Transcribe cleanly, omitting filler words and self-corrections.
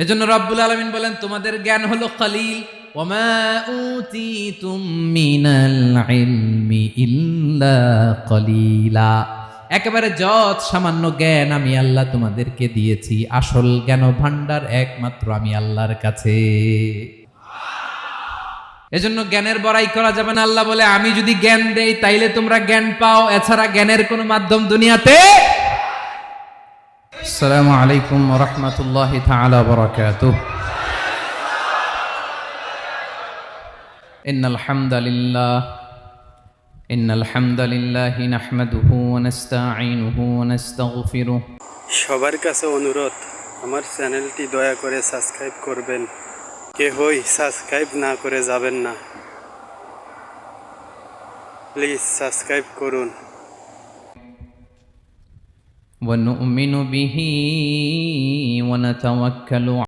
এজন্য রব্বুল আলামিন বলেন তোমাদের জ্ঞান হলো কলিল, ওয়ামা উতিতুম মিনাল ইলমি ইল্লা কলিলা। একেবারে যত সামান্য জ্ঞান আমি আল্লাহ তোমাদেরকে দিয়েছি, আসল জ্ঞান ভান্ডার একমাত্র আমি আল্লাহর কাছে। এজন্য জ্ঞানের বড়াই করা যাবে না। আল্লাহ বলে আমি যদি জ্ঞান দেই তাইলে তোমরা জ্ঞান পাও, এছাড়া জ্ঞানের কোনো মাধ্যম দুনিয়াতে। আসসালামু আলাইকুম ওয়া রাহমাতুল্লাহি তাআলা ওয়া বারাকাতুহু। ইন্নাল হামদালিল্লাহি নাহমাদুহু ওয়া নাস্তাঈনুহু ওয়া নাস্তাগফিরুহ। সবার কাছে অনুরোধ, আমার চ্যানেলটি দয়া করে সাবস্ক্রাইব করবেন। কেহই সাবস্ক্রাইব না করে যাবেন না, প্লিজ সাবস্ক্রাইব করুন। ওয়া নু'মিনু বিহি ওয়া নাতাওয়াক্কালু